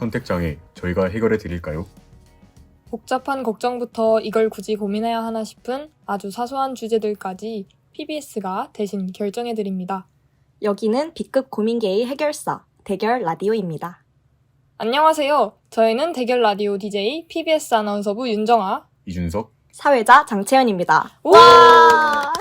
선택장애 저희가 해결해 드릴까요? 복잡한 걱정부터 이걸 굳이 고민해야 하나 싶은 아주 사소한 주제들까지 PBS가 대신 결정해드립니다. 여기는 B급 고민계의 해결사, 대결 라디오입니다. 안녕하세요. 저희는 대결 라디오 DJ PBS 아나운서부 윤정아, 이준석. 사회자 장채연입니다. 와!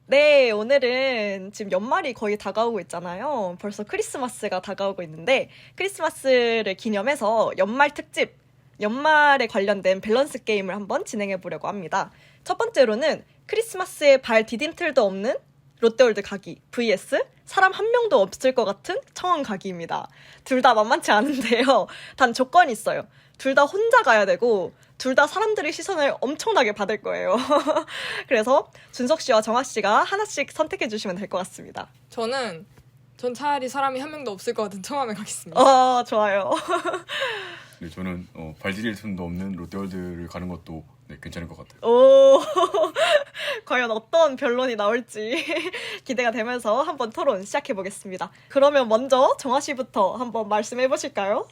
네, 오늘은 지금 연말이 거의 다가오고 있잖아요. 벌써 크리스마스가 다가오고 있는데 크리스마스를 기념해서 연말 특집, 연말에 관련된 밸런스 게임을 한번 진행해 보려고 합니다. 첫 번째로는 크리스마스에 발 디딤 틀도 없는 롯데월드 가기 vs 사람 한 명도 없을 것 같은 청원 가기입니다. 둘 다 만만치 않은데요. 단 조건이 있어요. 둘 다 혼자 가야 되고 둘 다 사람들의 시선을 엄청나게 받을 거예요. 그래서 준석 씨와 정아 씨가 하나씩 선택해 주시면 될 것 같습니다. 전 차라리 사람이 한 명도 없을 것 같은 청함에 가겠습니다. 좋아요. 네, 저는 발 디딜 틈도 없는 롯데월드를 가는 것도 괜찮을 것 같아요. 오, 과연 어떤 변론이 나올지 기대가 되면서 한번 토론 시작해 보겠습니다. 그러면 먼저 정아 씨부터 한번 말씀해 보실까요?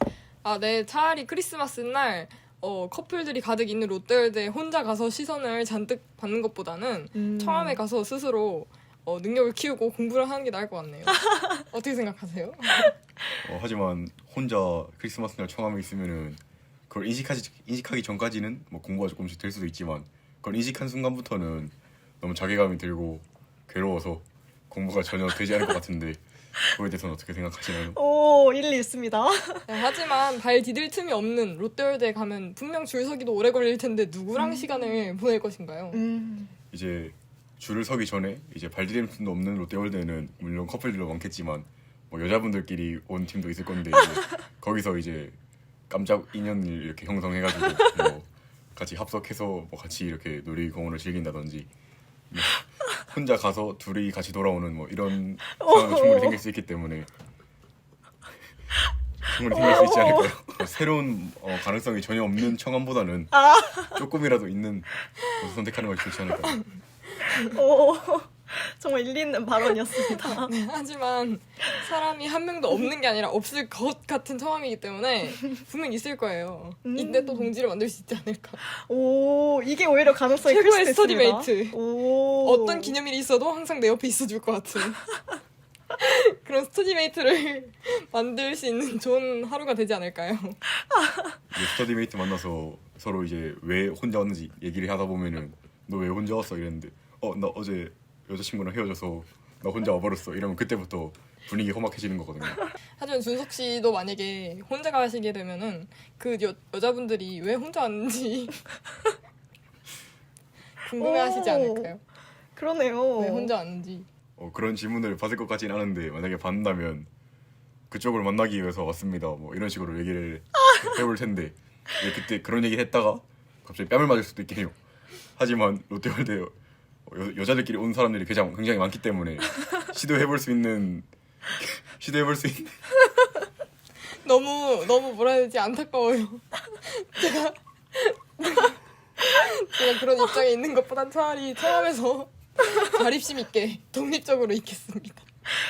네. 차라리 크리스마스 날 커플들이 가득 있는 롯데월드에 혼자 가서 시선을 잔뜩 받는 것보다는 청함에 가서 스스로 능력을 키우고 공부를 하는 게 나을 것 같네요. 어떻게 생각하세요? 하지만 혼자 크리스마스 날 청함에 있으면은 그걸 인식하기 전까지는 뭐 공부가 조금씩 될 수도 있지만 그걸 인식한 순간부터는 너무 자괴감이 들고 괴로워서 공부가 전혀 되지 않을 것 같은데 그거에 대해서는 어떻게 생각하시나요? 오, 일리 있습니다. 네, 하지만 발 디딜 틈이 없는 롯데월드에 가면 분명 줄 서기도 오래 걸릴 텐데 누구랑 시간을 보낼 것인가요? 이제 줄을 서기 전에 이제 발 디딜 틈도 없는 롯데월드에는 물론 커플들도 많겠지만 뭐 여자분들끼리 온 팀도 있을 건데 이제 거기서 이제 깜짝 인연을 이렇게 형성해가지고 뭐 같이 합석해서 뭐 같이 이렇게 놀이공원을 즐긴다든지 뭐 혼자 가서 둘이 같이 돌아오는 뭐 이런 상황이 충분히 생길 수 있기 때문에 충분히 생길 수 있지 않을까요? 새로운 가능성이 전혀 없는 청함보다는 조금이라도 있는 것을 선택하는 것이 좋지 않을까요? 오, 정말 일리 있는 발언이었습니다. 네, 하지만 사람이 한 명도 없는 게 아니라 없을 것 같은 청함이기 때문에 분명 있을 거예요. 이때 또 동지를 만들 수 있지 않을까. 오, 이게 오히려 가능성이 클 최고의 수도 있습니다. 스터디메이트. 오. 어떤 기념일이 있어도 항상 내 옆에 있어줄 것 같은 그런 스터디메이트를 만들 수 있는 좋은 하루가 되지 않을까요? 이제 스터디메이트 만나서 서로 이제 왜 혼자 왔는지 얘기를 하다 보면은 너 왜 혼자 왔어 이랬는데 나 어제 여자친구랑 헤어져서 나 혼자 와버렸어 이러면 그때부터 분위기 험악해지는 거거든요. 하지만 준석 씨도 만약에 혼자 가시게 되면은 그 여자분들이 왜 혼자 왔는지 궁금해하시지 않을까요? 그러네요. 왜 혼자 왔는지. 그런 질문을 받을 것 같진 않은데 만약에 받는다면 그쪽을 만나기 위해서 왔습니다 뭐 이런 식으로 얘기를 해볼 텐데 그때 그런 얘기 했다가 갑자기 뺨을 맞을 수도 있긴 해요. 하지만 롯데월드에 여자들끼리 온 사람들이 굉장히 많기 때문에 시도해볼 수 있는 너무 뭐라 해야 되지? 안타까워요. 제가 그런 입장에 있는 것보단 차라리 청함에서 자립심 있게 독립적으로 있겠습니다.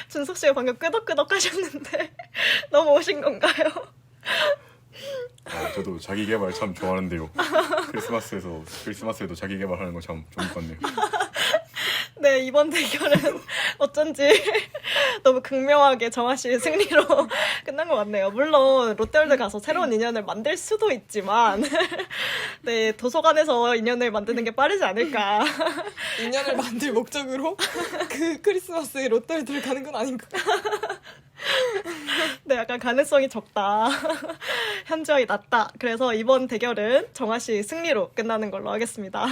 준석 씨가 방금 끄덕끄덕 하셨는데 너무 오신 건가요? 저도 자기 개발 참 좋아하는데요. 크리스마스에도 자기 개발하는 거 참 좋을 것 같네요. 네, 이번 대결은 어쩐지 너무 극명하게 정아 씨의 승리로 끝난 것 같네요. 물론 롯데월드 가서 새로운 인연을 만들 수도 있지만 네, 도서관에서 인연을 만드는 게 빠르지 않을까. 인연을 만들 목적으로 그 크리스마스에 롯데월드를 가는 건 아닌가. 네, 약간 가능성이 적다. 현저히 낮다. 그래서 이번 대결은 정아 씨 승리로 끝나는 걸로 하겠습니다.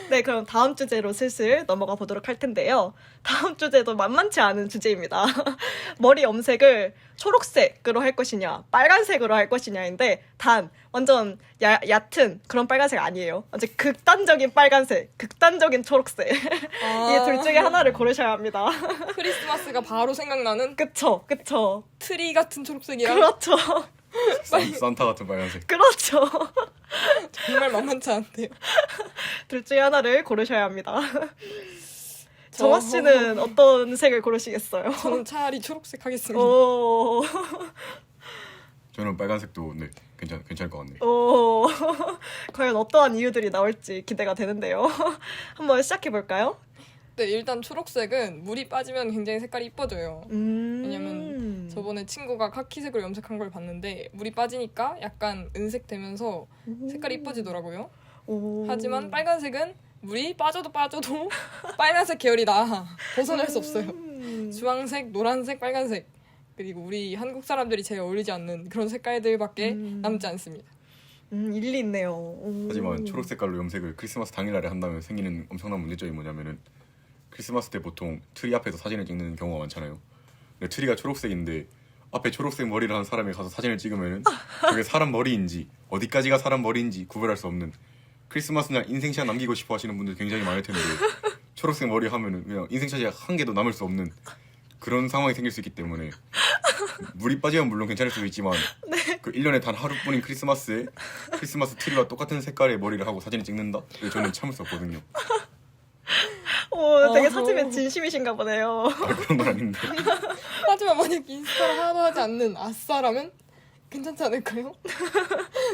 네, 그럼 다음 주제로 슬슬 넘어가 보도록 할 텐데요. 다음 주제도 만만치 않은 주제입니다. 머리 염색을 초록색으로 할 것이냐, 빨간색으로 할 것이냐인데 단 완전 얕은 그런 빨간색 아니에요. 완전 극단적인 빨간색, 극단적인 초록색. 이 둘 중에 하나를 고르셔야 합니다. 크리스마스가 바로 생각나는 그쵸. 트리 같은 초록색이랑 그렇죠. 산타 같은 빨간색. 그렇죠. 정말 만만치 않은데요. 둘 중에 하나를 고르셔야 합니다. 정아 씨는 어떤 색을 고르시겠어요? 저는 차라리 초록색 하겠습니다. 오. 저는 빨간색도 네 괜찮을 것 같네요. 오, 과연 어떠한 이유들이 나올지 기대가 되는데요. 한번 시작해 볼까요? 네, 일단 초록색은 물이 빠지면 굉장히 색깔이 이뻐져요. 왜냐면 저번에 친구가 카키색으로 염색한 걸 봤는데 물이 빠지니까 약간 은색 되면서 색깔이 이뻐지더라고요. 오. 하지만 빨간색은 물이 빠져도 빨간색 계열이 나. 벗어날 수 없어요. 주황색, 노란색, 빨간색. 그리고 우리 한국 사람들이 제일 어울리지 않는 그런 색깔들밖에 남지 않습니다. 일리 있네요. 오. 하지만 초록 색깔로 염색을 크리스마스 당일날에 한다면 생기는 엄청난 문제점이 뭐냐면은 크리스마스 때 보통 트리 앞에서 사진을 찍는 경우가 많잖아요. 근데 트리가 초록색인데 앞에 초록색 머리를 한 사람이 가서 사진을 찍으면은 그게 사람 머리인지 어디까지가 사람 머리인지 구별할 수 없는 크리스마스 날 인생샷 남기고 싶어 하시는 분들 굉장히 많을 텐데 초록색 머리 하면은 그냥 인생샷이 한 개도 남을 수 없는 그런 상황이 생길 수 있기 때문에 물이 빠지면 물론 괜찮을 수도 있지만 그 1년에 단 하루뿐인 크리스마스에 크리스마스 트리와 똑같은 색깔의 머리를 하고 사진을 찍는다? 저는 참을 수 없거든요. 오, 되게 어허. 사진에 진심이신가 보네요. 아, 그런 건 아닌데. 하지만 만약 인스타를 하나도 하지 않는 아싸라면 괜찮지 않을까요?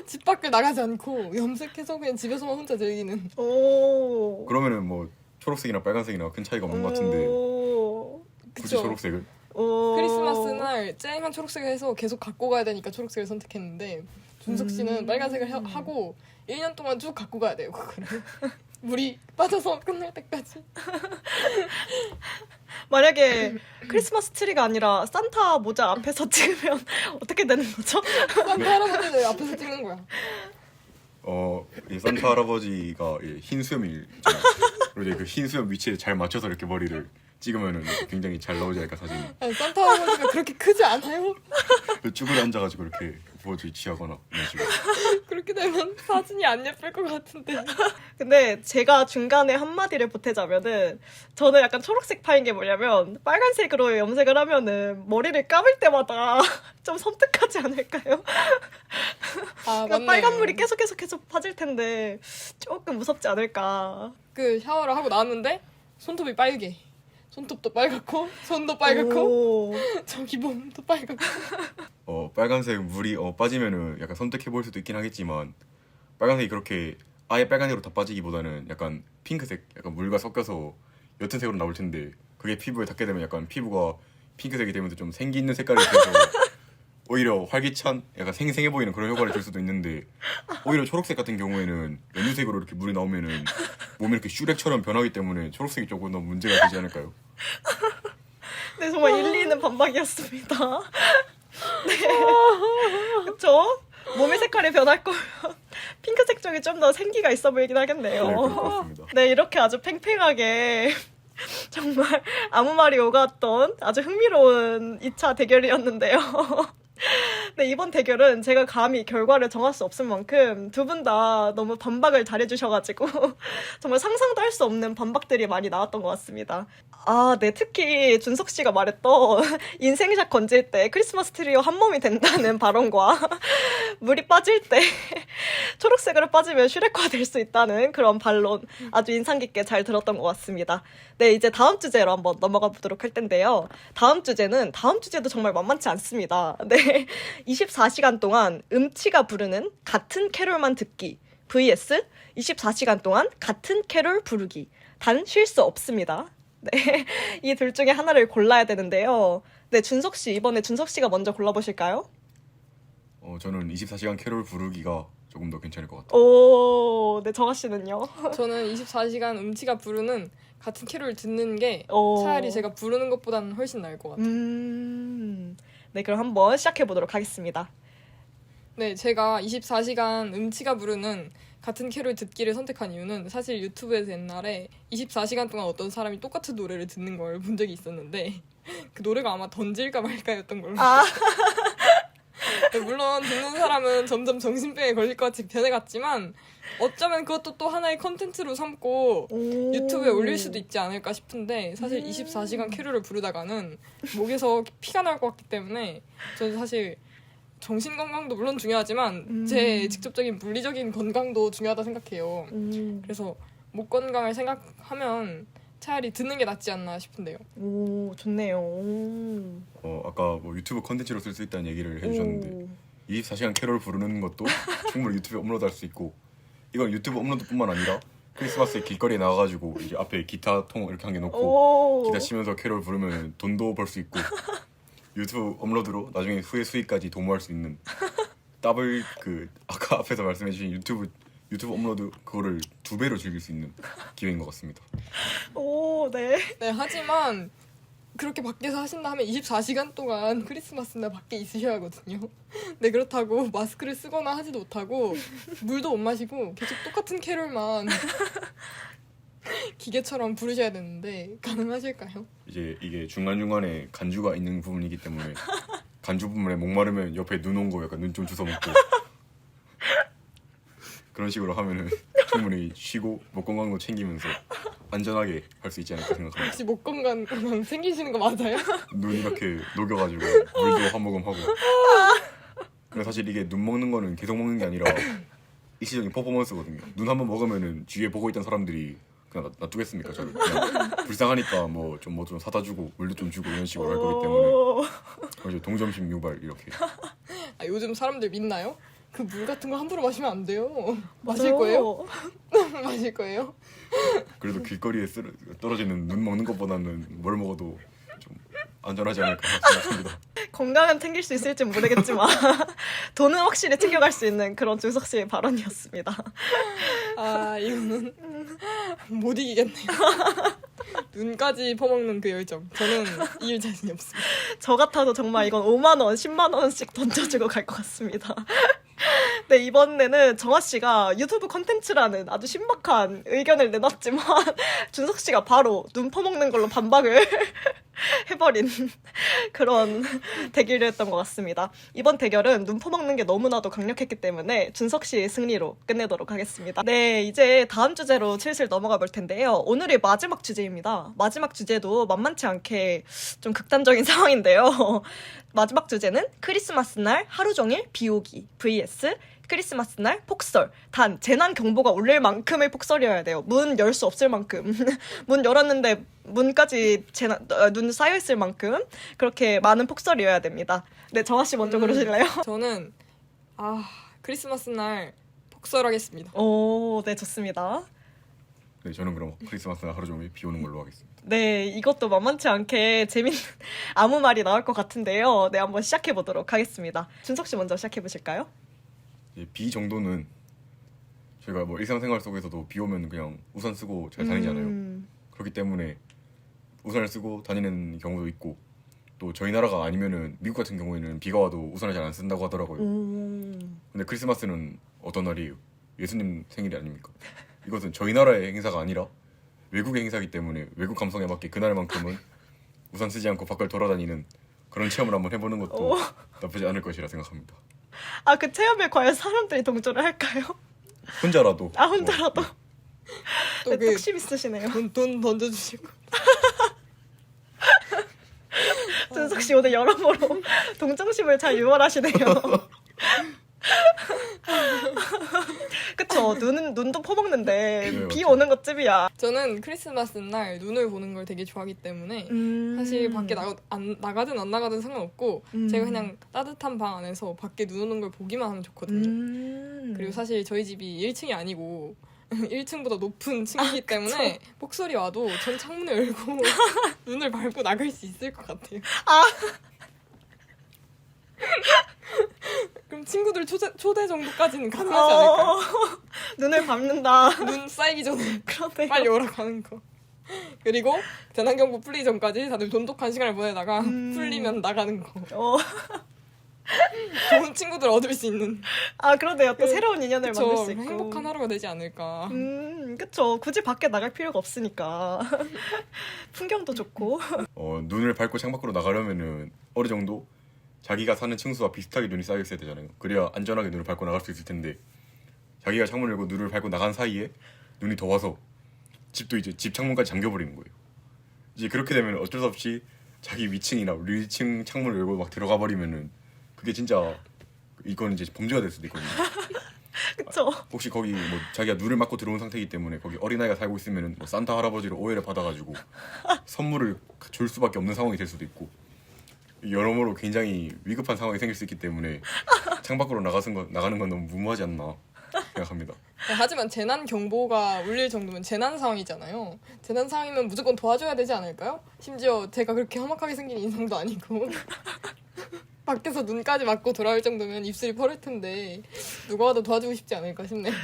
집 밖을 나가지 않고 염색해서 그냥 집에서만 혼자 즐기는. 오. 그러면은 뭐 초록색이나 빨간색이나 큰 차이가 없는 것 같은데 오. 굳이 그쵸. 초록색을? 오. 크리스마스 날 쨍한 초록색을 해서 계속 갖고 가야 되니까 초록색을 선택했는데 준석 씨는 빨간색을 하고 1년 동안 쭉 갖고 가야 돼요, 그거를. 물이 빠져서 끝날 때까지. 만약에 크리스마스 트리가 아니라 산타 모자 앞에서 찍으면 어떻게 되는 거죠? 산타 할아버지들 앞에서 찍는 거야. 이 산타 할아버지가 흰 수염이잖아요. 그리고 이제 그 흰 수염 위치에 잘 맞춰서 이렇게 머리를 찍으면은 굉장히 잘 나오지 않을까 사진이. 아니, 산타 할아버지가 그렇게 크지 않아요? 쭈그려 앉아가지고 이렇게 포즈 취하거나 이런 식으로. 그렇게 되면 사진이 안 예쁠 것 같은데. 근데 제가 중간에 한마디를 보태자면은 저는 약간 초록색 파인 게 뭐냐면 빨간색으로 염색을 하면은 머리를 감을 때마다 좀 섬뜩하지 않을까요? 아, 그러니까 맞네. 빨간물이 계속 빠질 텐데 조금 무섭지 않을까. 그 샤워를 하고 나왔는데 손톱이 빨개. 손톱도 빨갛고 손도 빨갛고 오. 저기 몸도 빨갛고. 빨간색 물이 빠지면은 약간 선택해 보일 수도 있긴 하겠지만 빨간색이 그렇게 아예 빨간색으로 다 빠지기보다는 약간 핑크색, 약간 물과 섞여서 옅은 색으로 나올 텐데 그게 피부에 닿게 되면 약간 피부가 핑크색이 되면서 좀 생기 있는 색깔이 돼서 오히려 활기찬, 약간 생생해 보이는 그런 효과를 줄 수도 있는데 오히려 초록색 같은 경우에는 연두색으로 이렇게 물이 나오면은 몸이 이렇게 슈렉처럼 변하기 때문에 초록색이 조금 더 문제가 되지 않을까요? 네, 정말 일리 있는 반박이었습니다. 네. 그쵸? 몸의 색깔이 변할 거면 핑크색 쪽이 좀 더 생기가 있어 보이긴 하겠네요. 네, 그럴 것 같습니다. 네, 이렇게 아주 팽팽하게 정말 아무 말이 오갔던 아주 흥미로운 2차 대결이었는데요. 네, 이번 대결은 제가 감히 결과를 정할 수 없을 만큼 두 분 다 너무 반박을 잘해주셔가지고 정말 상상도 할 수 없는 반박들이 많이 나왔던 것 같습니다. 아, 네, 특히 준석 씨가 말했던 인생샷 건질 때 크리스마스 트리와 한 몸이 된다는 발언과 물이 빠질 때 초록색으로 빠지면 슈렉화 될 수 있다는 그런 반론 아주 인상 깊게 잘 들었던 것 같습니다. 네, 이제 다음 주제로 한번 넘어가 보도록 할 텐데요. 다음 주제도 정말 만만치 않습니다. 네, 24시간 동안 음치가 부르는 같은 캐롤만 듣기 vs 24시간 동안 같은 캐롤 부르기. 단 쉴 수 없습니다. 네, 이 둘 중에 하나를 골라야 되는데요. 네, 준석 씨, 이번에 준석 씨가 먼저 골라보실까요? 저는 24시간 캐롤 부르기가 조금 더 괜찮을 것 같아요. 오, 네, 정아 씨는요? 저는 24시간 음치가 부르는 같은 캐롤 듣는 게 오. 차라리 제가 부르는 것보다는 훨씬 나을 것 같아요. 네, 그럼 한번 시작해 보도록 하겠습니다. 네, 제가 24시간 음치가 부르는 같은 캐롤 듣기를 선택한 이유는 사실 유튜브에서 옛날에 24시간 동안 어떤 사람이 똑같은 노래를 듣는 걸 본 적이 있었는데 그 노래가 아마 던질까 말까였던 걸로. 아, 네, 물론 듣는 사람은 점점 정신병에 걸릴 것 같이 변해갔지만 어쩌면 그것도 또 하나의 컨텐츠로 삼고 오. 유튜브에 올릴 수도 있지 않을까 싶은데 사실 24시간 캐롤을 부르다가는 목에서 피가 날 것 같기 때문에 저는 사실 정신 건강도 물론 중요하지만 제 직접적인 물리적인 건강도 중요하다 생각해요. 그래서 목 건강을 생각하면 차라리 듣는 게 낫지 않나 싶은데요. 오, 좋네요. 오. 아까 뭐 유튜브 컨텐츠로 쓸 수 있다는 얘기를 해주셨는데 24시간 캐롤 부르는 것도 충분히 유튜브에 업로드할 수 있고 이건 유튜브 업로드뿐만 아니라 크리스마스에 길거리에 나가가지고 이제 앞에 기타 통 이렇게 한 개 놓고 오. 기타 치면서 캐롤 부르면 돈도 벌 수 있고 유튜브 업로드로 나중에 후에 수익까지 도모할 수 있는 더블 그 아까 앞에서 말씀해주신 유튜브 업로드 그거를 2배로 즐길 수 있는 기회인 것 같습니다. 오, 네. 네, 하지만 그렇게 밖에서 하신다 하면 24시간 동안 크리스마스 날 밖에 있으셔야 하거든요. 네, 그렇다고 마스크를 쓰거나 하지도 못하고 물도 못 마시고 계속 똑같은 캐롤만 기계처럼 부르셔야 되는데 가능하실까요? 이제 이게 중간중간에 간주가 있는 부분이기 때문에 간주 부분에 목마르면 옆에 눈 온 거 약간 눈 좀 주워 먹고 그런 식으로 하면은 충분히 쉬고 목 건강도 챙기면서 안전하게 할 수 있지 않을까 생각합니다. 혹시 목 건강 생기시는 거 맞아요? 눈 이렇게 녹여가지고 물도 한 모금 하고. 근데 사실 이게 눈 먹는 거는 계속 먹는 게 아니라 일시적인 퍼포먼스거든요. 눈 한 번 먹으면은 주위에 보고 있던 사람들이 그냥 놔두겠습니까 저를? 그냥 불쌍하니까 뭐 좀 사다 주고 물도 좀 주고 이런 식으로 할 거기 때문에 오. 이제 동점심 유발 이렇게. 아, 요즘 사람들 믿나요? 그 물 같은 거 함부로 마시면 안 돼요. 마실 맞아요. 거예요? 마실 거예요? 그래도 길거리에 떨어지는 눈 먹는 것보다는 뭘 먹어도 좀 안전하지 않을까 생각합니다. 건강은 챙길 수 있을지 모르겠지만 돈은 확실히 챙겨갈 수 있는 그런 준석 씨의 발언이었습니다. 아, 이거는 못 이기겠네요. 눈까지 퍼먹는 그 열정. 저는 이길 자신이 없습니다. 저 같아도 정말 이건 5만 원, 10만 원씩 던져주고 갈 것 같습니다. 네, 이번에는 정아 씨가 유튜브 컨텐츠라는 아주 신박한 의견을 내놨지만 준석 씨가 바로 눈 퍼먹는 걸로 반박을 해버린 그런 대결을 했던 것 같습니다. 이번 대결은 눈 퍼먹는 게 너무나도 강력했기 때문에 준석 씨의 승리로 끝내도록 하겠습니다. 네, 이제 다음 주제로 슬슬 넘어가 볼 텐데요. 오늘이 마지막 주제입니다. 마지막 주제도 만만치 않게 좀 극단적인 상황인데요. 마지막 주제는 크리스마스 날 하루 종일 비 오기 vs 크리스마스 날 폭설. 단 재난 경보가 울릴 만큼의 폭설이어야 돼요. 문 열 수 없을 만큼. 문 열었는데 문까지 눈 쌓여 있을 만큼 그렇게 많은 폭설이어야 됩니다. 네, 정아 씨 먼저 그러실래요? 저는 크리스마스 날 폭설하겠습니다. 오, 네, 좋습니다. 네, 저는 그럼 크리스마스 하루 종일 비 오는 걸로 하겠습니다. 네, 이것도 만만치 않게 재밌는 아무 말이 나올 것 같은데요. 네, 한번 시작해 보도록 하겠습니다. 준석 씨 먼저 시작해 보실까요? 비 정도는 저희가 뭐 일상생활 속에서도 비 오면 그냥 우산 쓰고 잘 다니잖아요. 그렇기 때문에 우산을 쓰고 다니는 경우도 있고 또 저희 나라가 아니면은 미국 같은 경우에는 비가 와도 우산을 잘 안 쓴다고 하더라고요. 근데 크리스마스는 어떤 날이에요? 예수님 생일이 아닙니까? 이것은 저희 나라의 행사가 아니라 외국의 행사이기 때문에 외국 감성에 맞게 그날만큼은 우산 쓰지 않고 밖을 돌아다니는 그런 체험을 한번 해보는 것도 나쁘지 않을 것이라 생각합니다. 아, 그 체험에 과연 사람들이 동조를 할까요? 혼자라도. 혼자라도. 또 네, 그 뚝심 있으시네요. 돈 던져주시고. 준석 씨 오늘 여러모로 동정심을 잘 유발하시네요. 그쵸, 눈도 퍼먹는데 네, 비 맞죠. 오는 것쯤이야. 저는 크리스마스 날 눈을 보는 걸 되게 좋아하기 때문에 사실 밖에 나가든 안 나가든 상관없고 제가 그냥 따뜻한 방 안에서 밖에 눈 오는 걸 보기만 하면 좋거든요. 그리고 사실 저희 집이 1층이 아니고 1층보다 높은 층이기 때문에 폭설이 와도 전 창문을 열고 눈을 밟고 나갈 수 있을 것 같아요. 그럼 친구들 초대 정도까지는 가능하지 않을까요? 눈을 밟는다. 눈 쌓이기 전에 그러네요. 빨리 오라고 하는 거. 그리고 재난경보 풀리기 전까지 다들 돈독한 시간을 보내다가 풀리면 나가는 거. 좋은 친구들 얻을 수 있는. 아, 그러네요. 또 새로운 인연을 그쵸, 만들 수 있고. 행복한 하루가 되지 않을까. 그쵸. 굳이 밖에 나갈 필요가 없으니까. 풍경도 좋고. 눈을 밟고 창밖으로 나가려면은 어느 정도 자기가 사는 층수와 비슷하게 눈이 쌓여 있어야 되잖아요. 그래야 안전하게 눈을 밟고 나갈 수 있을 텐데 자기가 창문을 열고 눈을 밟고 나간 사이에 눈이 더 와서 집도 이제 집 창문까지 잠겨버리는 거예요. 이제 그렇게 되면 어쩔 수 없이 자기 위층이나 위층 창문을 열고 막 들어가 버리면은 그게 진짜 이건 이제 범죄가 될 수도 있거든요. 그쵸. 혹시 거기 뭐 자기가 눈을 맞고 들어온 상태이기 때문에 거기 어린아이가 살고 있으면은 뭐 산타 할아버지로 오해를 받아가지고 선물을 줄 수밖에 없는 상황이 될 수도 있고 여러모로 굉장히 위급한 상황이 생길 수 있기 때문에 창밖으로 나가는 건 너무 무모하지 않나 생각합니다. 네, 하지만 재난 경보가 울릴 정도면 재난 상황이잖아요. 재난 상황이면 무조건 도와줘야 되지 않을까요? 심지어 제가 그렇게 험악하게 생긴 인상도 아니고 밖에서 눈까지 맞고 돌아올 정도면 입술이 펄을 텐데 누가 와도 도와주고 싶지 않을까 싶네요.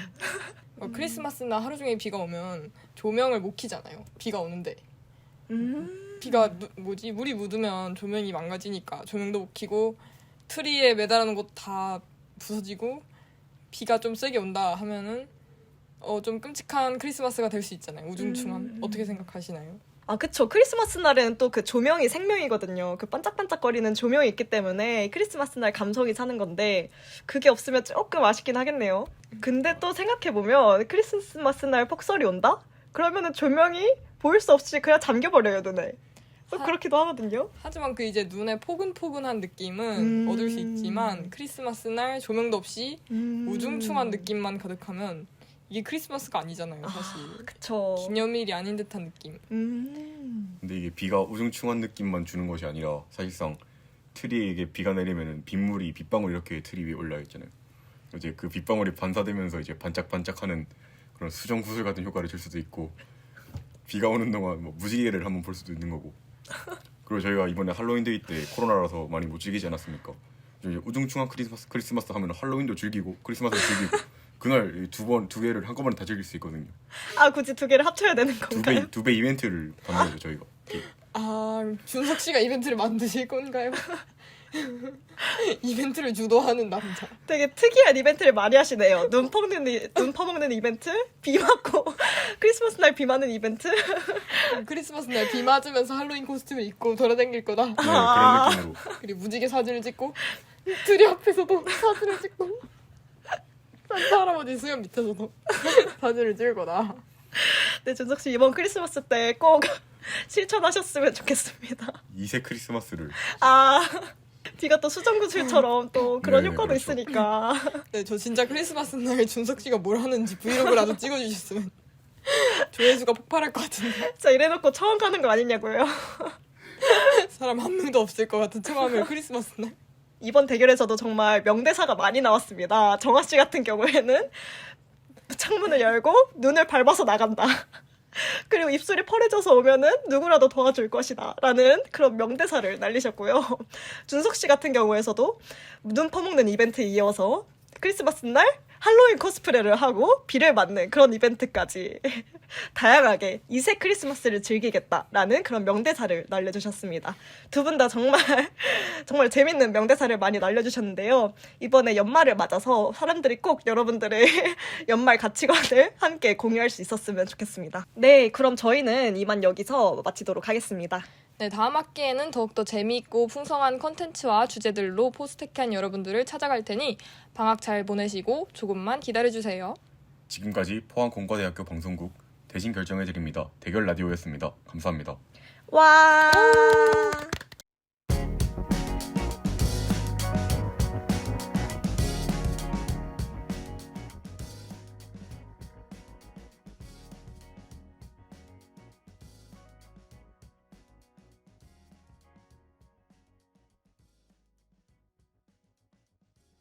크리스마스나 하루 종일 비가 오면 조명을 못 켜잖아요. 비가 오는데 비가 물이 묻으면 조명이 망가지니까 조명도 못 켜고 트리에 매달아놓은 것 다 부서지고 비가 좀 세게 온다 하면은 좀 끔찍한 크리스마스가 될 수 있잖아요. 우중충한. 어떻게 생각하시나요? 아, 그쵸. 크리스마스 날은 또 그 조명이 생명이거든요. 그 반짝반짝거리는 조명이 있기 때문에 크리스마스 날 감성이 사는 건데 그게 없으면 조금 아쉽긴 하겠네요. 근데 또 생각해보면 크리스마스 날 폭설이 온다? 그러면은 조명이 보일 수 없이 그냥 잠겨버려요, 눈에. 또 그렇기도 하거든요. 하지만 그 이제 눈에 포근포근한 느낌은 얻을 수 있지만 크리스마스 날 조명도 없이 우중충한 느낌만 가득하면 이게 크리스마스가 아니잖아요, 사실. 그쵸. 기념일이 아닌 듯한 느낌. 근데 이게 비가 우중충한 느낌만 주는 것이 아니라 사실상 트리에 이게 비가 내리면은 빗물이 빗방울이 이렇게 트리 위에 올라 있잖아요. 이제 그 빗방울이 반사되면서 이제 반짝반짝하는 그런 수정 구슬 같은 효과를 줄 수도 있고 비가 오는 동안 뭐 무지개를 한번 볼 수도 있는 거고. 그리고 저희가 이번에 할로윈 데이 때 코로나라서 많이 못 즐기지 않았습니까? 이제 우중충한 크리스마스 하면 할로윈도 즐기고 크리스마스도 즐기고 그날 두 개를 한꺼번에 다 즐길 수 있거든요. 아, 굳이 두 개를 합쳐야 되는 건가요? 두 배 이벤트를 받는 거죠 저희가. 아, 준석 씨가 이벤트를 만드실 건가요? 이벤트를 주도하는 남자. 되게 특이한 이벤트를 많이 하시네요. 눈 퍼먹는 이벤트, 비 맞고 크리스마스 날 비 맞는 이벤트. 크리스마스 날 비 맞으면서 할로윈 코스튬을 입고 돌아다닐 거다. 네, 그런 느낌으로. 그리고 무지개 사진을 찍고 트리 앞에서도 사진을 찍고 산타 할아버지 수염 밑에서도 사진을 찍을 거다. 네, 준석 씨 이번 크리스마스 때 꼭 실천하셨으면 좋겠습니다. 이세 크리스마스를 아, 비가 또 수정구슬처럼 또 그런 네, 효과도 그렇죠. 있으니까. 네, 저 진짜 크리스마스 날 준석 씨가 뭘 하는지 브이로그라도 찍어주셨으면 조회수가 폭발할 것 같은데. 자, 이래놓고 처음 가는 거 아니냐고요. 사람 한 명도 없을 것 같은 청하면 크리스마스 날. 이번 대결에서도 정말 명대사가 많이 나왔습니다. 정아 씨 같은 경우에는 창문을 열고 눈을 밟아서 나간다. 그리고 입술이 펄해져서 오면은 누구라도 도와줄 것이다 라는 그런 명대사를 날리셨고요. 준석 씨 같은 경우에서도 눈 퍼먹는 이벤트에 이어서 크리스마스 날 할로윈 코스프레를 하고 비를 맞는 그런 이벤트까지 다양하게 이세 크리스마스를 즐기겠다라는 그런 명대사를 날려주셨습니다. 두 분 다 정말 정말 재밌는 명대사를 많이 날려주셨는데요. 이번에 연말을 맞아서 사람들이 꼭 여러분들의 연말 가치관을 함께 공유할 수 있었으면 좋겠습니다. 네, 그럼 저희는 이만 여기서 마치도록 하겠습니다. 네, 다음 학기에는 더욱더 재미있고 풍성한 컨텐츠와 주제들로 포스테키한 여러분들을 찾아갈 테니 방학 잘 보내시고 조금만 기다려주세요. 지금까지 포항공과대학교 방송국 대신 결정해드립니다. 대결 라디오였습니다. 감사합니다. 와.